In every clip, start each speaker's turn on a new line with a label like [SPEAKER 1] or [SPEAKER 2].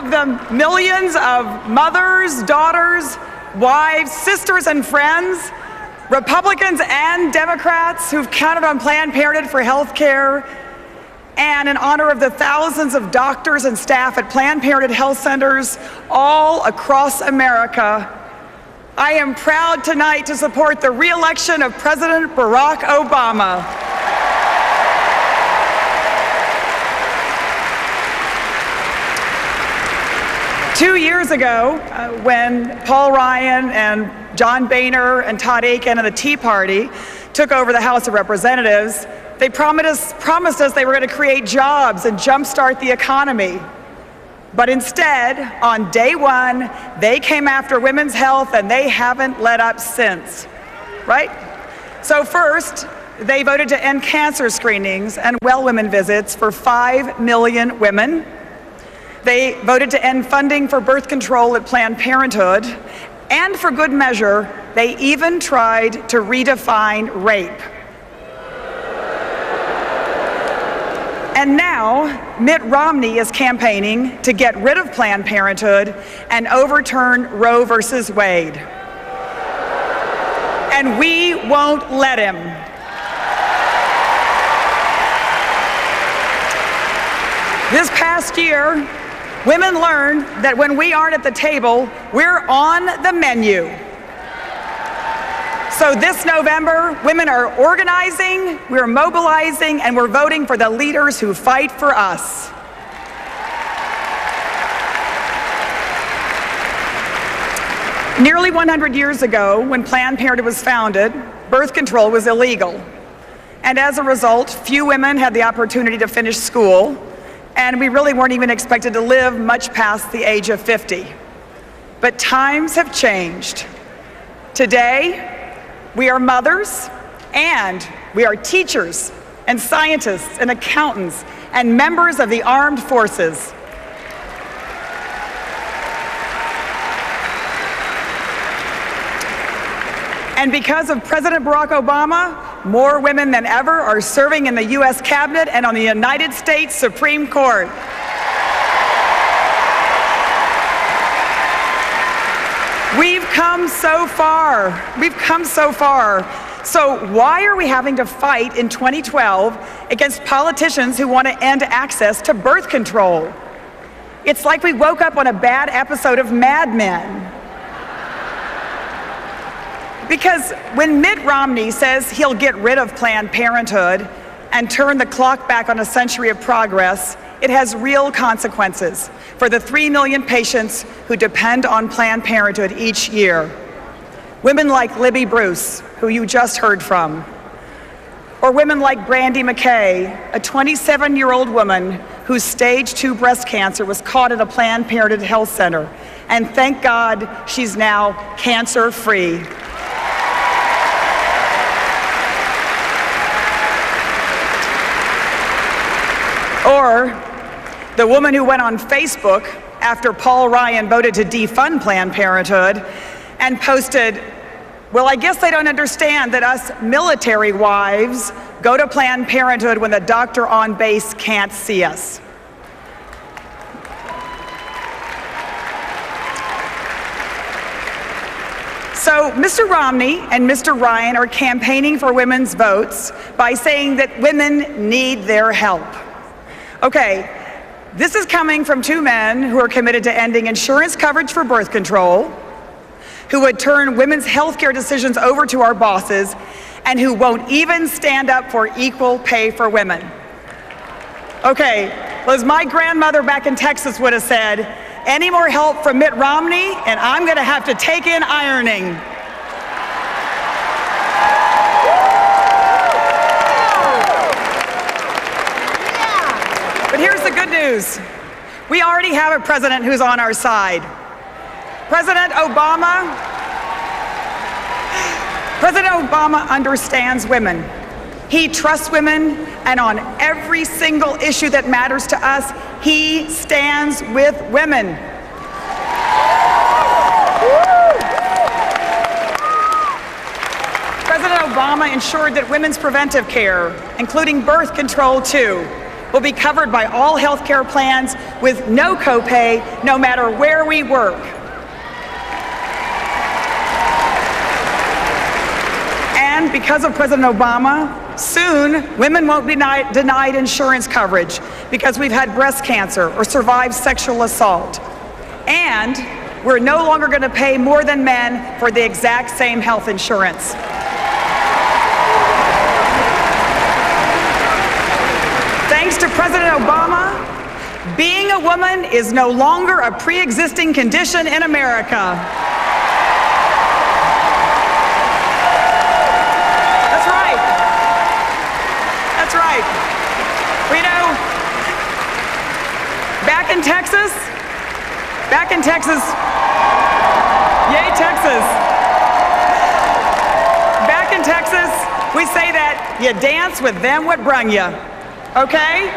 [SPEAKER 1] of the millions of mothers, daughters, wives, sisters, and friends, Republicans and Democrats who've counted on Planned Parenthood for health care, and in honor of the thousands of doctors and staff at Planned Parenthood health centers all across America, I am proud tonight to support the re-election of President Barack Obama. Two years ago, when Paul Ryan and John Boehner and Todd Akin and the Tea Party took over the House of Representatives, they promised us they were going to create jobs and jumpstart the economy. But instead, on day one, they came after women's health and they haven't let up since, right? So first, they voted to end cancer screenings and well women visits for 5 million women. They voted to end funding for birth control at Planned Parenthood, and for good measure, they even tried to redefine rape. And now, Mitt Romney is campaigning to get rid of Planned Parenthood and overturn Roe versus Wade. And we won't let him. This past year, women learned that when we aren't at the table, we're on the menu. So this November, women are organizing, we're mobilizing, and we're voting for the leaders who fight for us. Nearly 100 years ago, when Planned Parenthood was founded, birth control was illegal. And as a result, few women had the opportunity to finish school, and we really weren't even expected to live much past the age of 50. But times have changed. Today, we are mothers, and we are teachers, and scientists, and accountants, and members of the armed forces. And because of President Barack Obama, more women than ever are serving in the U.S. Cabinet and on the United States Supreme Court. We've come so far. We've come so far. So why are we having to fight in 2012 against politicians who want to end access to birth control? It's like we woke up on a bad episode of Mad Men. Because when Mitt Romney says he'll get rid of Planned Parenthood and turn the clock back on a century of progress, it has real consequences for the 3 million patients who depend on Planned Parenthood each year. Women like Libby Bruce, who you just heard from, or women like Brandy McKay, a 27-year-old woman whose stage 2 breast cancer was caught at a Planned Parenthood health center. And thank God she's now cancer-free. Or the woman who went on Facebook after Paul Ryan voted to defund Planned Parenthood and posted, "Well, I guess they don't understand that us military wives go to Planned Parenthood when the doctor on base can't see us." So Mr. Romney and Mr. Ryan are campaigning for women's votes by saying that women need their help. Okay, this is coming from two men who are committed to ending insurance coverage for birth control, who would turn women's health care decisions over to our bosses, and who won't even stand up for equal pay for women. Okay, well, as my grandmother back in Texas would have said, any more help from Mitt Romney, and I'm going to have to take in ironing. But here's the good news. We already have a president who's on our side. President Obama understands women. He trusts women, and on every single issue that matters to us, he stands with women. President Obama ensured that women's preventive care, including birth control too, will be covered by all health care plans with no copay, no matter where we work. And because of President Obama, soon women won't be denied insurance coverage because we've had breast cancer or survived sexual assault. And we're no longer going to pay more than men for the exact same health insurance. Thanks to President Obama, being a woman is no longer a pre-existing condition in America. That's right. That's right. We know, back in Texas, yay Texas. Back in Texas, we say that you dance with them what brung you. Okay?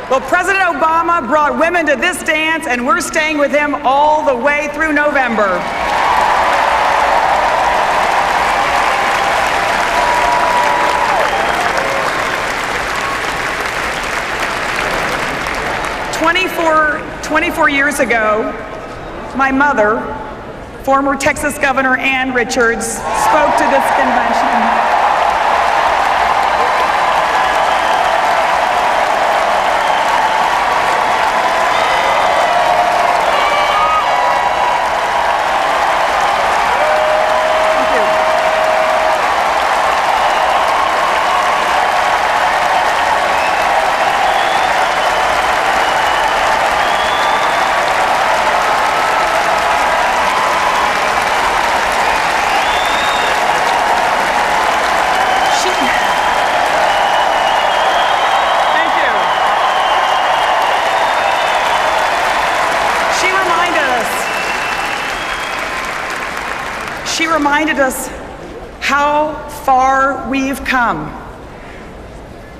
[SPEAKER 1] Well, President Obama brought women to this dance, and we're staying with him all the way through November. Twenty-four years ago, my mother, former Texas Governor Ann Richards, spoke to this convention. She reminded us how far we've come,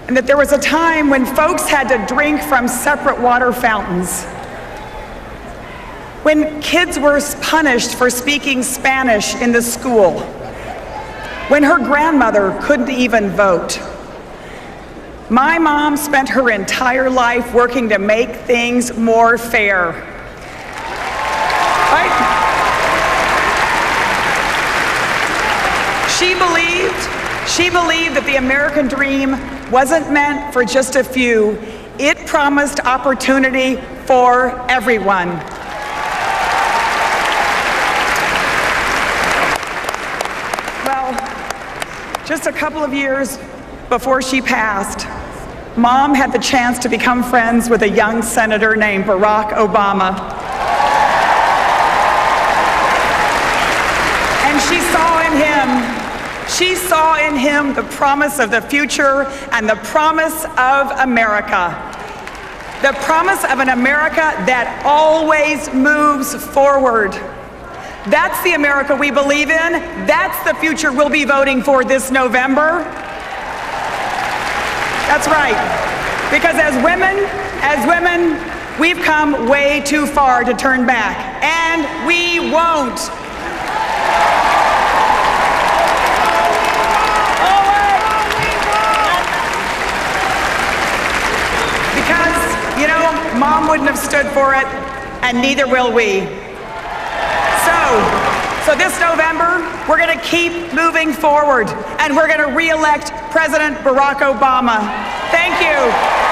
[SPEAKER 1] and that there was a time when folks had to drink from separate water fountains, when kids were punished for speaking Spanish in the school, when her grandmother couldn't even vote. My mom spent her entire life working to make things more fair. Right? She believed that the American dream wasn't meant for just a few. It promised opportunity for everyone. Well, just a couple of years before she passed, Mom had the chance to become friends with a young senator named Barack Obama. And she saw in him the promise of the future and the promise of America. The promise of an America that always moves forward. That's the America we believe in. That's the future we'll be voting for this November. That's right. Because as women, we've come way too far to turn back. And we won't. Mom wouldn't have stood for it, and neither will we. So this November, we're going to keep moving forward, and we're going to re-elect President Barack Obama. Thank you.